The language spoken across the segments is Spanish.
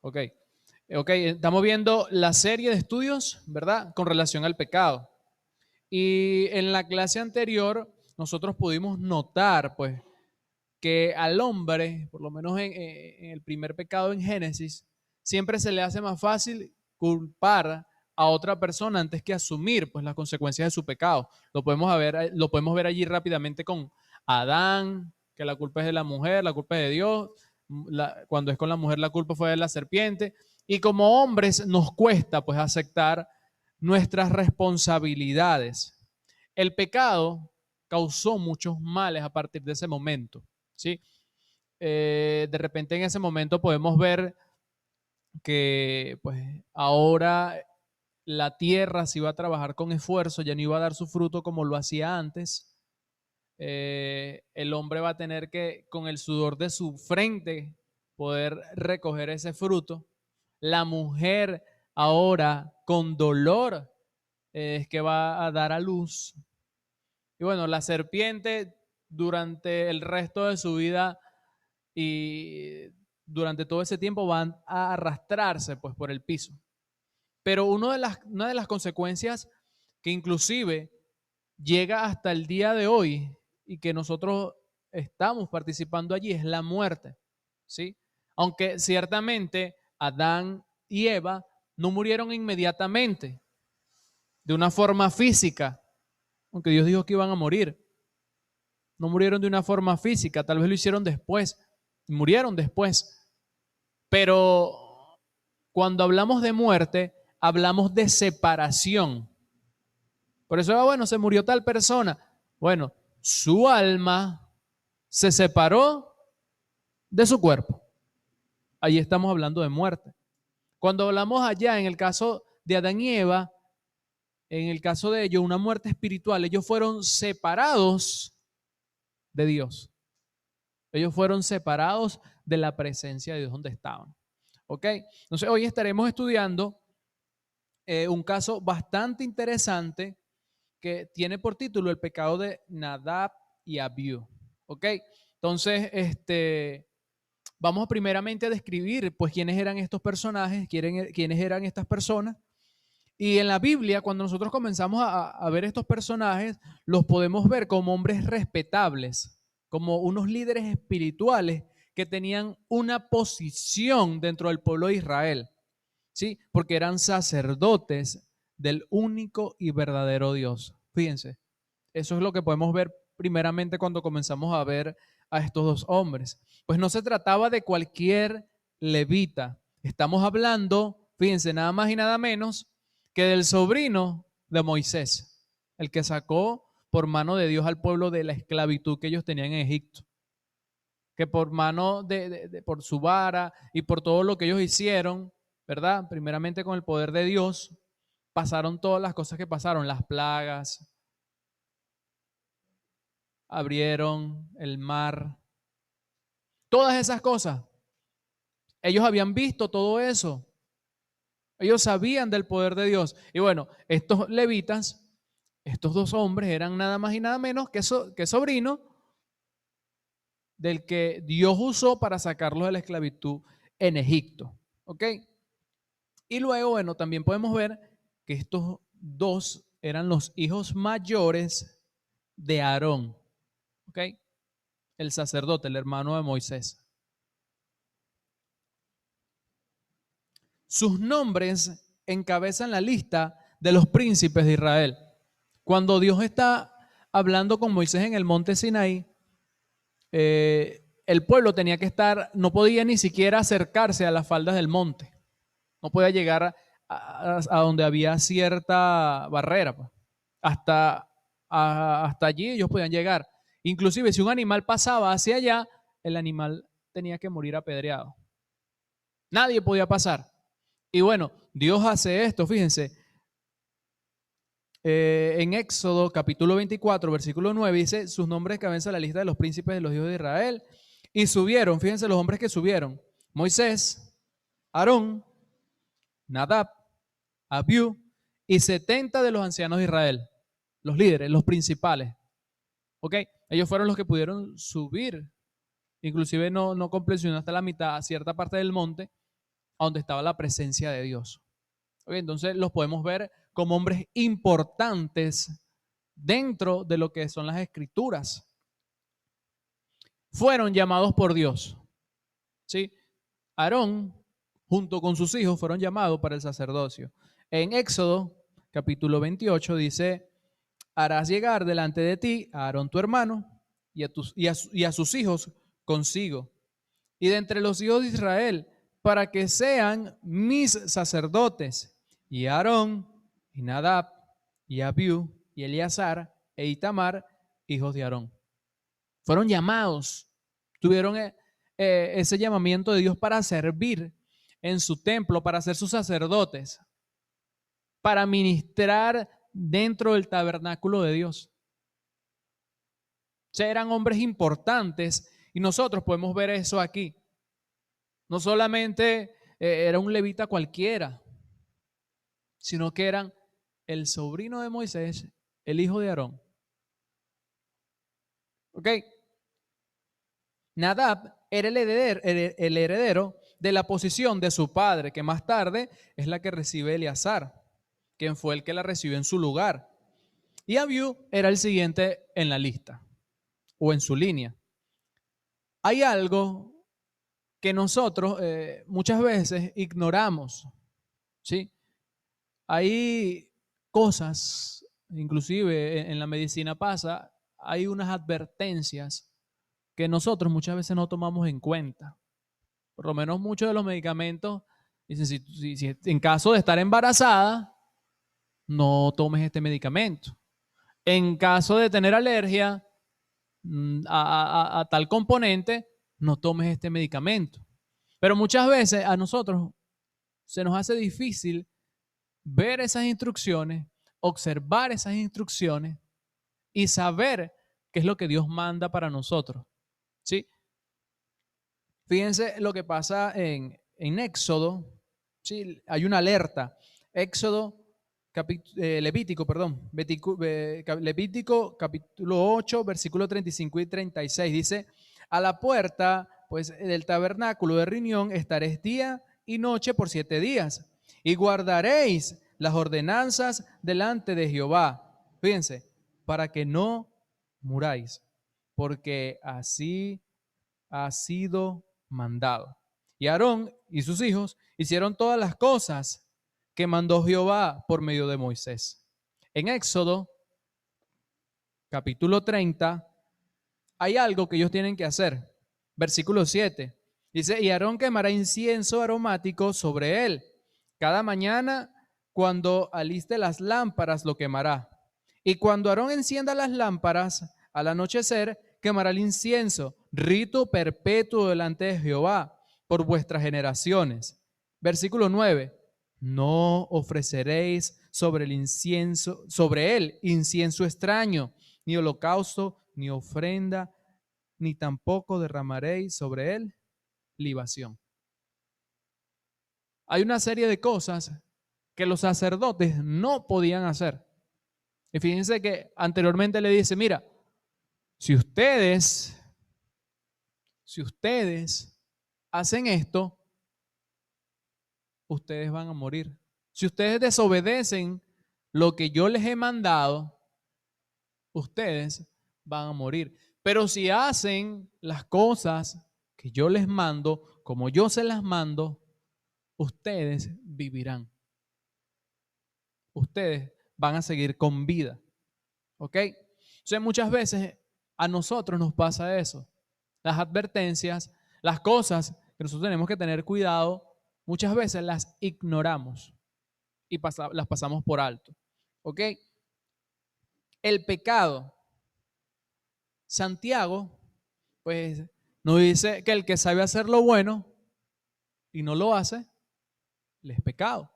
Ok. Ok, estamos viendo la serie de estudios, ¿verdad? Con relación al pecado. Y en la clase anterior nosotros pudimos notar, pues, que al hombre, por lo menos en el primer pecado en Génesis, siempre se le hace más fácil culpar a otra persona antes que asumir, pues, las consecuencias de su pecado. Lo podemos ver allí rápidamente con Adán, que la culpa es de la mujer, la culpa es de Dios. Cuando es con la mujer, la culpa fue de la serpiente. Y como hombres nos cuesta, pues, aceptar nuestras responsabilidades. El pecado causó muchos males a partir de ese momento, ¿sí? De repente en ese momento podemos ver que pues ahora la tierra se iba a trabajar con esfuerzo, ya no iba a dar su fruto como lo hacía antes. El hombre va a tener que, con el sudor de su frente, poder recoger ese fruto. La mujer ahora, con dolor, es que va a dar a luz. Y bueno, la serpiente durante el resto de su vida y durante todo ese tiempo van a arrastrarse pues por el piso. Pero una de las consecuencias que inclusive llega hasta el día de hoy y que nosotros estamos participando allí es la muerte, ¿sí? Aunque ciertamente Adán y Eva no murieron inmediatamente de una forma física, aunque Dios dijo que iban a morir. No murieron de una forma física, tal vez lo hicieron después, murieron después. Pero cuando hablamos de muerte, hablamos de separación. Por eso, bueno, se murió tal persona. Bueno, su alma se separó de su cuerpo. Ahí estamos hablando de muerte. Cuando hablamos allá, en el caso de Adán y Eva, en el caso de ellos, una muerte espiritual, ellos fueron separados de Dios. Ellos fueron separados de la presencia de Dios donde estaban. ¿Ok? Entonces hoy estaremos estudiando un caso bastante interesante que tiene por título el pecado de Nadab y Abiú. ¿Ok? Entonces, vamos primeramente a describir pues quiénes eran estos personajes, quiénes eran estas personas. Y en la Biblia, cuando nosotros comenzamos a ver estos personajes, los podemos ver como hombres respetables, como unos líderes espirituales que tenían una posición dentro del pueblo de Israel, ¿sí? Porque eran sacerdotes del único y verdadero Dios. Fíjense, eso es lo que podemos ver primeramente cuando comenzamos a ver a estos dos hombres. Pues no se trataba de cualquier levita. Estamos hablando, fíjense, nada más y nada menos que del sobrino de Moisés, el que sacó por mano de Dios al pueblo de la esclavitud que ellos tenían en Egipto. Que por mano por su vara y por todo lo que ellos hicieron, ¿verdad? Primeramente con el poder de Dios, pasaron todas las cosas que pasaron, las plagas, abrieron el mar, todas esas cosas. Ellos habían visto todo eso. Ellos sabían del poder de Dios. Y bueno, estos levitas, estos dos hombres eran nada más y nada menos que sobrinos del que Dios usó para sacarlos de la esclavitud en Egipto. ¿Ok? Y luego, bueno, también podemos ver que estos dos eran los hijos mayores de Aarón. ¿Ok? El sacerdote, el hermano de Moisés. Sus nombres encabezan la lista de los príncipes de Israel. Cuando Dios está hablando con Moisés en el monte Sinaí, el pueblo tenía que estar, no podía ni siquiera acercarse a las faldas del monte. No podía llegar a donde había cierta barrera. Pues. Hasta allí ellos podían llegar. Inclusive si un animal pasaba hacia allá, el animal tenía que morir apedreado. Nadie podía pasar. Y bueno, Dios hace esto, fíjense. En Éxodo capítulo 24, versículo 9, dice, sus nombres cabezan la lista de los príncipes de los hijos de Israel. Y subieron, fíjense los hombres que subieron. Moisés, Aarón, Nadab, Abiú y 70 de los ancianos de Israel. Los líderes, los principales. ¿Ok? Ellos fueron los que pudieron subir. Inclusive no completionó hasta la mitad, a cierta parte del monte, a donde estaba la presencia de Dios. ¿Ok? Entonces los podemos ver como hombres importantes dentro de lo que son las escrituras. Fueron llamados por Dios. ¿Sí? Aarón, junto con sus hijos, fueron llamados para el sacerdocio. En Éxodo, capítulo 28, dice: harás llegar delante de ti a Aarón tu hermano y a sus hijos consigo, y de entre los hijos de Israel, para que sean mis sacerdotes. Y Aarón, y Nadab, y Abiú, y Eleazar, e Itamar, hijos de Aarón. Fueron llamados, tuvieron ese llamamiento de Dios para servir en su templo, para ser sus sacerdotes, para ministrar dentro del tabernáculo de Dios. O sea, eran hombres importantes y nosotros podemos ver eso aquí. No solamente era un levita cualquiera, sino que eran el sobrino de Moisés, el hijo de Aarón. ¿Ok? Nadab era el heredero de la posición de su padre, que más tarde es la que recibe Eleazar, quien fue el que la recibió en su lugar. Y Abiú era el siguiente en la lista o en su línea. Hay algo que nosotros muchas veces ignoramos, ¿sí? Hay cosas, inclusive en la medicina pasa, hay unas advertencias que nosotros muchas veces no tomamos en cuenta. Por lo menos muchos de los medicamentos dicen, si en caso de estar embarazada, no tomes este medicamento. En caso de tener alergia a tal componente, no tomes este medicamento. Pero muchas veces a nosotros se nos hace difícil ver esas instrucciones, observar esas instrucciones y saber qué es lo que Dios manda para nosotros. ¿Sí? Fíjense lo que pasa en Éxodo. ¿Sí? Hay una alerta. Éxodo, Levítico, perdón. Levítico capítulo 8, versículo 35 y 36. Dice: a la puerta pues del tabernáculo de reunión estaréis día y noche por 7 días. Y guardaréis las ordenanzas delante de Jehová. Fíjense, para que no muráis, porque así ha sido mandado. Y Aarón y sus hijos hicieron todas las cosas que mandó Jehová por medio de Moisés. En Éxodo, capítulo 30, hay algo que ellos tienen que hacer. Versículo 7. Dice: y Aarón quemará incienso aromático sobre él. Cada mañana, cuando aliste las lámparas, lo quemará. Y cuando Aarón encienda las lámparas, al anochecer, quemará el incienso, rito perpetuo delante de Jehová por vuestras generaciones. Versículo 9. No ofreceréis sobre él incienso extraño, ni holocausto, ni ofrenda, ni tampoco derramaréis sobre él libación. Hay una serie de cosas que los sacerdotes no podían hacer. Y fíjense que anteriormente le dice: mira, si ustedes hacen esto, ustedes van a morir. Si ustedes desobedecen lo que yo les he mandado, ustedes van a morir. Pero si hacen las cosas que yo les mando, como yo se las mando, ustedes vivirán. Ustedes van a seguir con vida. ¿Ok? Entonces muchas veces a nosotros nos pasa eso. Las advertencias, las cosas que nosotros tenemos que tener cuidado, muchas veces las ignoramos y las pasamos por alto. ¿Ok? El pecado. Santiago, pues, nos dice que el que sabe hacer lo bueno y no lo hace, le es pecado.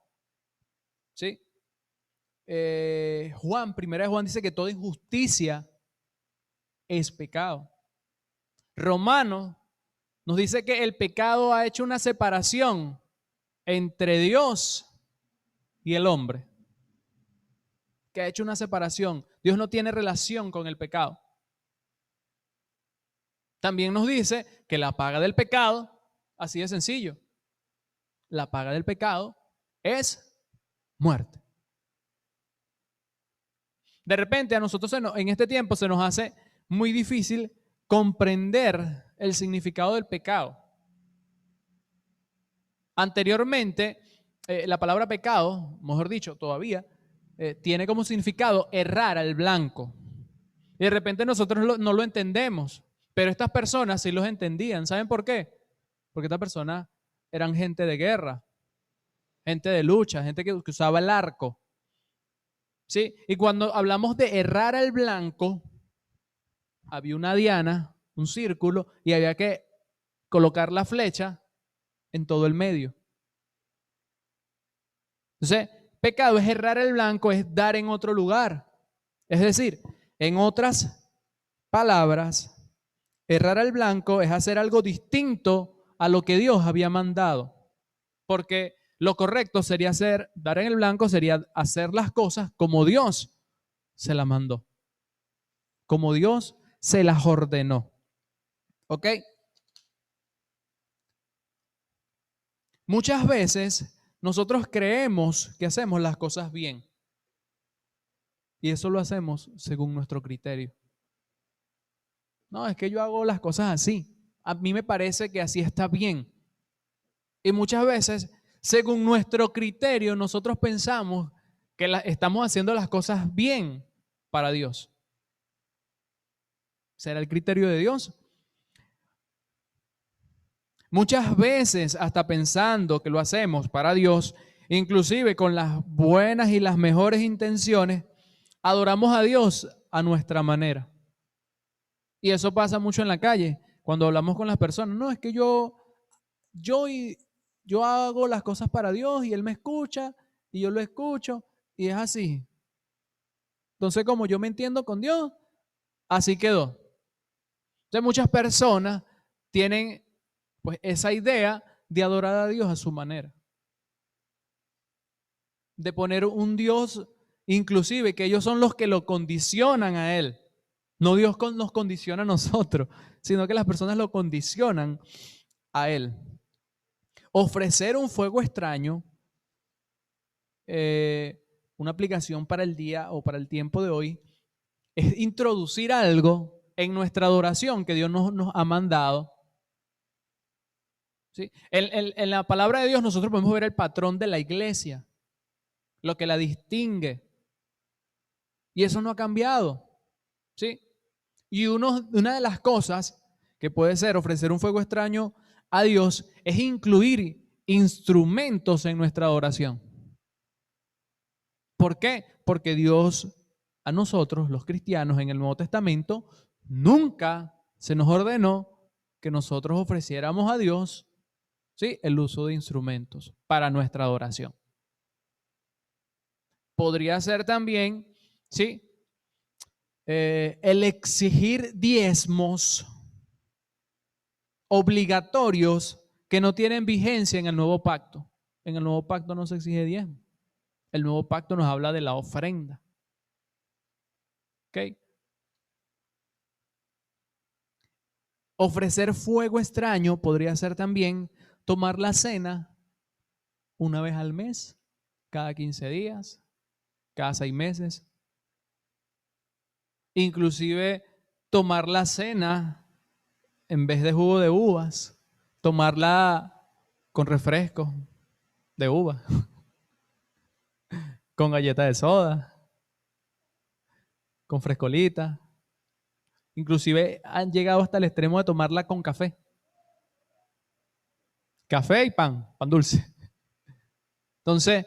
¿Sí? Primera de Juan dice que toda injusticia es pecado. Romanos nos dice que el pecado ha hecho una separación entre Dios y el hombre. Que ha hecho una separación. Dios no tiene relación con el pecado. También nos dice que la paga del pecado, así de sencillo, la paga del pecado es muerte. De repente a nosotros en este tiempo se nos hace muy difícil comprender el significado del pecado. Anteriormente, la palabra pecado, mejor dicho, todavía, tiene como significado errar al blanco. Y de repente nosotros no lo entendemos, pero estas personas sí los entendían. ¿Saben por qué? Porque estas personas eran gente de guerra, gente de lucha, gente que usaba el arco. ¿Sí? Y cuando hablamos de errar al blanco, había una diana, un círculo, y había que colocar la flecha en todo el medio. Entonces, pecado es errar el blanco, es dar en otro lugar. Es decir, en otras palabras, errar al blanco es hacer algo distinto a lo que Dios había mandado. Porque lo correcto sería dar en el blanco sería hacer las cosas como Dios se las mandó. Como Dios se las ordenó. ¿Ok? Muchas veces nosotros creemos que hacemos las cosas bien. Y eso lo hacemos según nuestro criterio. No, es que yo hago las cosas así. A mí me parece que así está bien. Y muchas veces, según nuestro criterio, nosotros pensamos que estamos haciendo las cosas bien para Dios. ¿Será el criterio de Dios? Muchas veces, hasta pensando que lo hacemos para Dios, inclusive con las buenas y las mejores intenciones, adoramos a Dios a nuestra manera. Y eso pasa mucho en la calle, cuando hablamos con las personas. No, es que yo hago las cosas para Dios y Él me escucha y yo lo escucho y es así. Entonces, como yo me entiendo con Dios, así quedó. Entonces, muchas personas tienen pues esa idea de adorar a Dios a su manera. De poner un Dios, inclusive, que ellos son los que lo condicionan a Él. No Dios nos condiciona a nosotros, sino que las personas lo condicionan a Él. Ofrecer un fuego extraño, una aplicación para el día o para el tiempo de hoy, es introducir algo en nuestra adoración que Dios nos ha mandado. ¿Sí? En la palabra de Dios nosotros podemos ver el patrón de la iglesia, lo que la distingue. Y eso no ha cambiado. ¿Sí? Y una de las cosas que puede ser ofrecer un fuego extraño a Dios es incluir instrumentos en nuestra adoración. ¿Por qué? Porque Dios a nosotros, los cristianos, en el Nuevo Testamento, nunca se nos ordenó que nosotros ofreciéramos a Dios, ¿sí?, el uso de instrumentos para nuestra adoración. Podría ser también, ¿sí?, el exigir diezmos obligatorios que no tienen vigencia en el nuevo pacto. En el nuevo pacto no se exige diezmo. El nuevo pacto nos habla de la ofrenda. ¿Ok? Ofrecer fuego extraño podría ser también tomar la cena una vez al mes, cada 15 días, cada 6 meses. Inclusive tomar la cena en vez de jugo de uvas, tomarla con refresco de uva, con galleta de soda, con frescolita. Inclusive han llegado hasta el extremo de tomarla con café. Café y pan dulce. Entonces,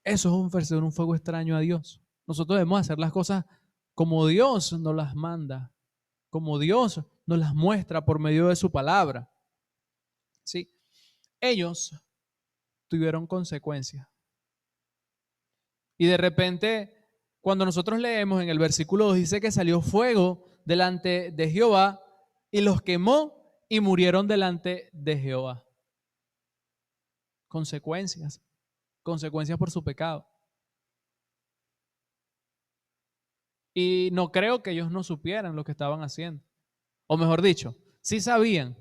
eso es ofrecer un fuego extraño a Dios. Nosotros debemos hacer las cosas como Dios nos las manda, como Dios nos las muestra por medio de su palabra. ¿Sí? Ellos tuvieron consecuencias. Y de repente, cuando nosotros leemos en el versículo 2, dice que salió fuego delante de Jehová y los quemó y murieron delante de Jehová. Consecuencias por su pecado. Y no creo que ellos no supieran lo que estaban haciendo. O mejor dicho, sí sabían,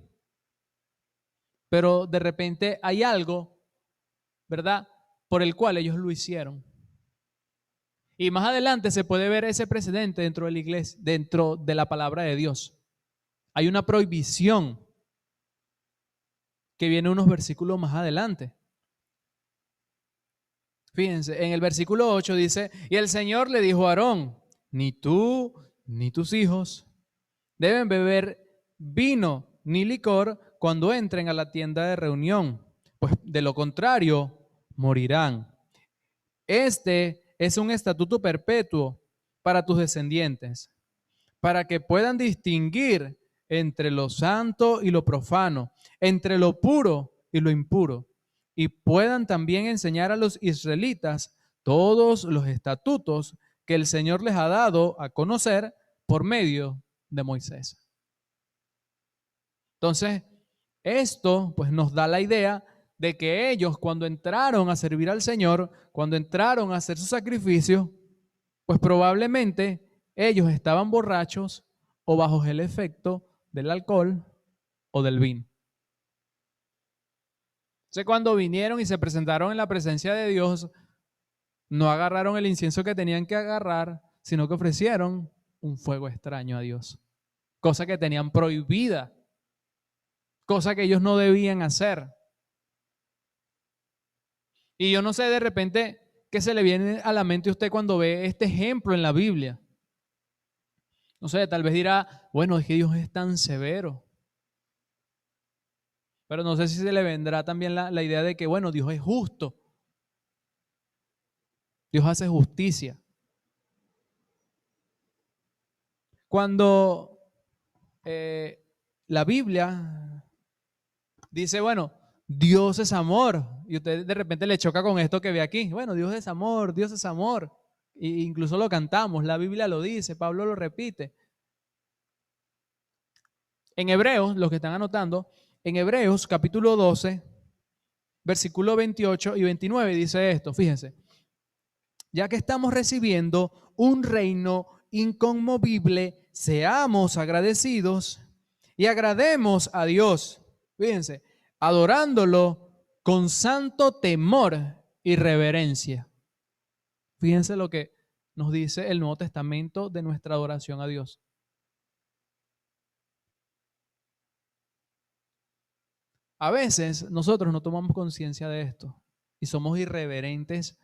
pero de repente hay algo, ¿verdad?, por el cual ellos lo hicieron. Y más adelante se puede ver ese precedente dentro de la iglesia, dentro de la palabra de Dios. Hay una prohibición que viene unos versículos más adelante. Fíjense, en el versículo 8 dice, y el Señor le dijo a Aarón, ni tú ni tus hijos deben beber vino ni licor cuando entren a la tienda de reunión, pues de lo contrario morirán. Este es un estatuto perpetuo para tus descendientes, para que puedan distinguir entre lo santo y lo profano, entre lo puro y lo impuro, y puedan también enseñar a los israelitas todos los estatutos que el Señor les ha dado a conocer por medio de Moisés. Entonces, esto pues nos da la idea de que ellos cuando entraron a servir al Señor, cuando entraron a hacer su sacrificio, pues probablemente ellos estaban borrachos o bajo el efecto del alcohol o del vino. Entonces, cuando vinieron y se presentaron en la presencia de Dios, no agarraron el incienso que tenían que agarrar, sino que ofrecieron un fuego extraño a Dios, cosa que tenían prohibida, cosa que ellos no debían hacer. Y yo no sé de repente qué se le viene a la mente a usted cuando ve este ejemplo en la Biblia. No sé, tal vez dirá, bueno, es que Dios es tan severo. Pero no sé si se le vendrá también la idea de que, bueno, Dios es justo. Dios hace justicia. Cuando la Biblia dice, bueno, Dios es amor, y usted de repente le choca con esto que ve aquí. Bueno, Dios es amor, Dios es amor. E incluso lo cantamos, la Biblia lo dice, Pablo lo repite. En Hebreos, los que están anotando, en Hebreos capítulo 12, versículo 28 y 29 dice esto, fíjense. Ya que estamos recibiendo un reino inconmovible, seamos agradecidos y agrademos a Dios. Fíjense, adorándolo con santo temor y reverencia. Fíjense lo que nos dice el Nuevo Testamento de nuestra adoración a Dios. A veces nosotros no tomamos conciencia de esto y somos irreverentes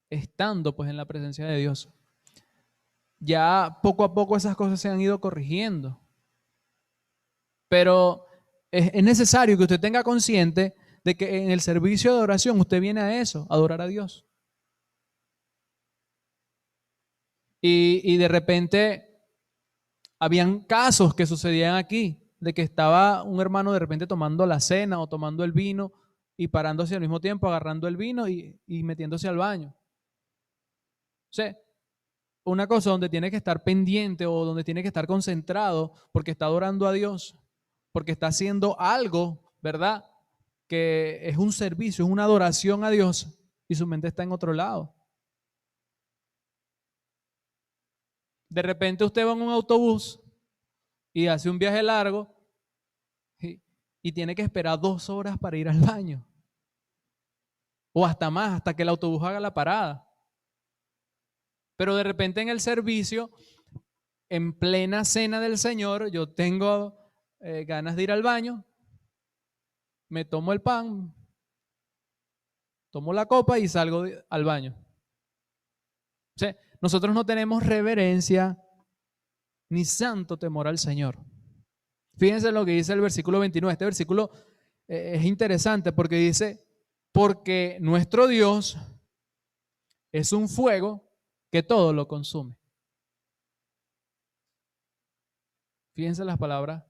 estando pues en la presencia de Dios. Ya poco a poco esas cosas se han ido corrigiendo. Pero es necesario que usted tenga consciente de que en el servicio de adoración usted viene a eso, a adorar a Dios. Y de repente habían casos que sucedían aquí, de que estaba un hermano de repente tomando la cena o tomando el vino y parándose al mismo tiempo, agarrando el vino y metiéndose al baño. O sea, una cosa donde tiene que estar pendiente o donde tiene que estar concentrado porque está adorando a Dios, porque está haciendo algo, ¿verdad? Que es un servicio, es una adoración a Dios y su mente está en otro lado. De repente usted va en un autobús y hace un viaje largo y tiene que esperar 2 horas para ir al baño. O hasta más, hasta que el autobús haga la parada. Pero de repente en el servicio, en plena cena del Señor, yo tengo ganas de ir al baño, me tomo el pan, tomo la copa y salgo al baño. O sea, nosotros no tenemos reverencia ni santo temor al Señor. Fíjense lo que dice el versículo 29. Este versículo es interesante porque dice, porque nuestro Dios es un fuego que todo lo consume. Fíjense las palabras